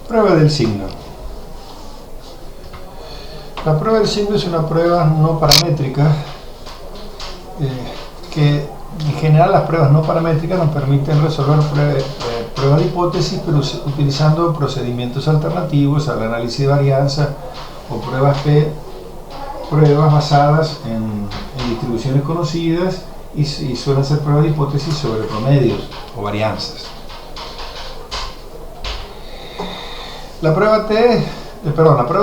Prueba del signo. La prueba del signo es una prueba no paramétrica que en general las pruebas no paramétricas nos permiten resolver pruebas de hipótesis, pero utilizando procedimientos alternativos al análisis de varianza o pruebas P, pruebas basadas en distribuciones conocidas y suelen ser pruebas de hipótesis sobre promedios o varianzas. La prueba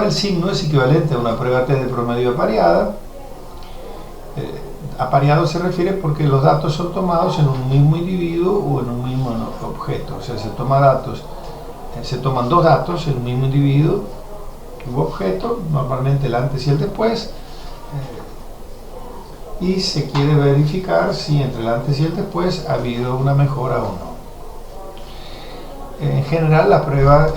del signo es equivalente a una prueba T de promedio apareada. Apareado se refiere porque los datos son tomados en un mismo individuo o en un mismo objeto. O sea, se toman dos datos en un mismo individuo u objeto, normalmente el antes y el después, y se quiere verificar si entre el antes y el después ha habido una mejora o no. En general,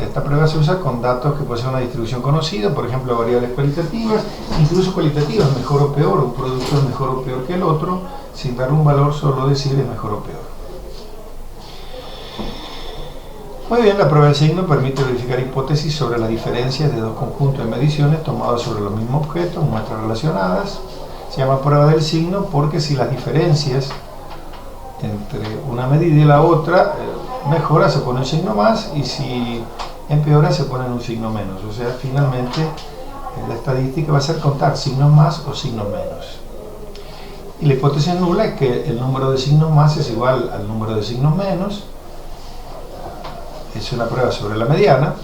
esta prueba se usa con datos que poseen una distribución conocida, por ejemplo, variables cualitativas, incluso cualitativas, mejor o peor, un producto es mejor o peor que el otro, sin dar un valor, solo decir es mejor o peor. Muy bien, la prueba del signo permite verificar hipótesis sobre las diferencias de dos conjuntos de mediciones tomados sobre los mismos objetos, muestras relacionadas. Se llama prueba del signo porque si las diferencias entre una medida y la otra mejora, se pone un signo más, y si empeora, se pone un signo menos. O sea, finalmente la estadística va a ser contar signos más o signos menos. Y la hipótesis nula es que el número de signos más es igual al número de signos menos. Es una prueba sobre la mediana.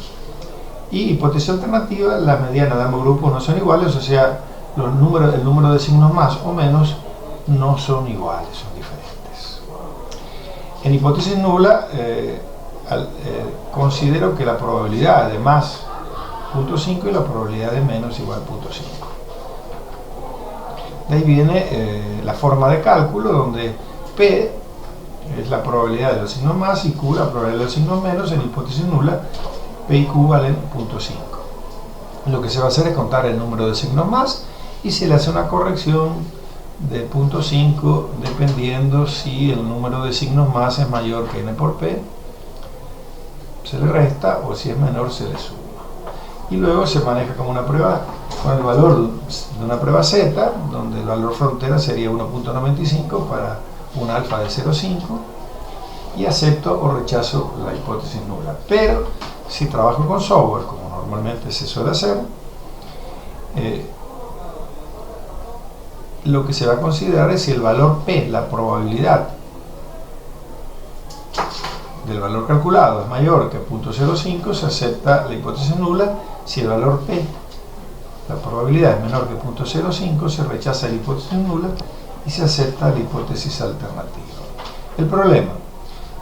Y hipótesis alternativa, la mediana de ambos grupos no son iguales, o sea, el número de signos más o menos no son iguales, son diferentes. En hipótesis nula, considero que la probabilidad de más 0.5 y la probabilidad de menos igual a 0.5. De ahí viene la forma de cálculo, donde P es la probabilidad de los signos más y Q la probabilidad de los signos menos. En hipótesis nula, P y Q valen 0.5. Lo que se va a hacer es contar el número de signos más y se le hace una corrección de 0.5 dependiendo si el número de signos más es mayor que n por p, se le resta, o si es menor, se le suma. Y luego se maneja como una prueba con el valor de una prueba z, donde el valor frontera sería 1.95 para un alfa de 0.5, y acepto o rechazo la hipótesis nula. Pero si trabajo con software, como normalmente se suele hacer, lo que se va a considerar es si el valor P, la probabilidad del valor calculado, es mayor que 0.05, se acepta la hipótesis nula. Si el valor P, la probabilidad, es menor que 0.05, se rechaza la hipótesis nula y se acepta la hipótesis alternativa. El problema: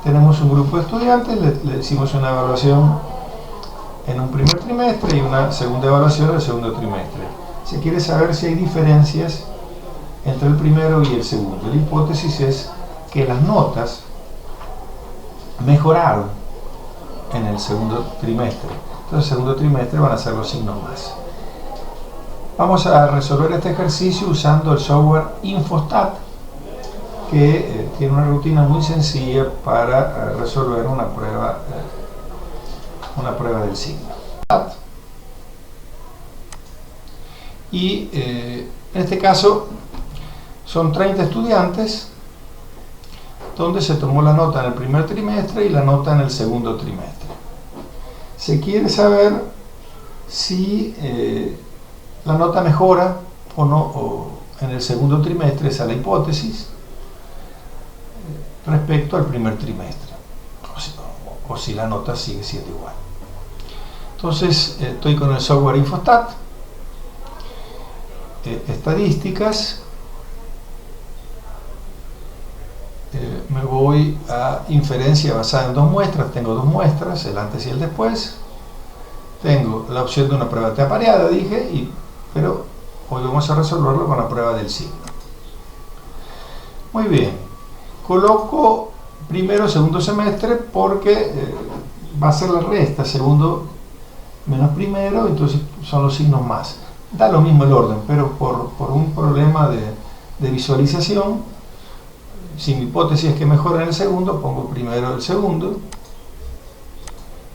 tenemos un grupo de estudiantes, le hicimos una evaluación en un primer trimestre y una segunda evaluación en el segundo trimestre. Se quiere saber si hay diferencias entre el primero y el segundo. La hipótesis es que las notas mejoraron en el segundo trimestre. Entonces, en el segundo trimestre van a ser los signos más. Vamos a resolver este ejercicio usando el software Infostat, que tiene una rutina muy sencilla para resolver una prueba del signo. Y en este caso son 30 estudiantes, donde se tomó la nota en el primer trimestre y la nota en el segundo trimestre. Se quiere saber si la nota mejora o no en el segundo trimestre, esa es la hipótesis, respecto al primer trimestre, o si la nota sigue siendo igual. Entonces, estoy con el software Infostat, estadísticas, me voy a inferencia basada en dos muestras. Tengo dos muestras, el antes y el después. Tengo la opción de una prueba T apareada, dije, pero hoy vamos a resolverlo con la prueba del signo. Muy bien, coloco primero, segundo semestre, porque va a ser la resta, segundo menos primero, entonces son los signos más. Da lo mismo el orden, pero por un problema de visualización, si mi hipótesis es que mejora en el segundo, pongo primero el segundo,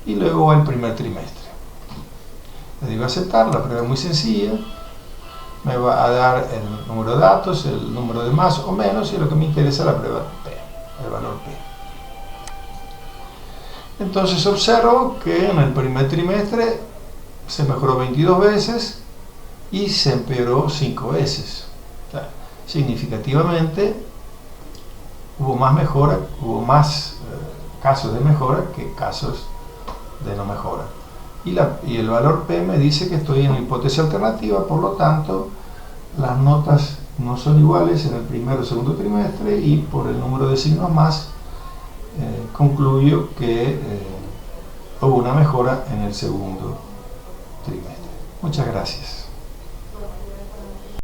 y luego va el primer trimestre. Le digo aceptar, la prueba es muy sencilla, me va a dar el número de datos, el número de más o menos, y lo que me interesa es la prueba P, el valor P. Entonces observo que en el primer trimestre se mejoró 22 veces y se empeoró 5 veces. O sea, significativamente hubo más mejora, hubo más casos de mejora que casos de no mejora. Y el valor P me dice que estoy en la hipótesis alternativa, por lo tanto las notas no son iguales en el primero o segundo trimestre, y por el número de signos más concluyo que hubo una mejora en el segundo trimestre. Muchas gracias.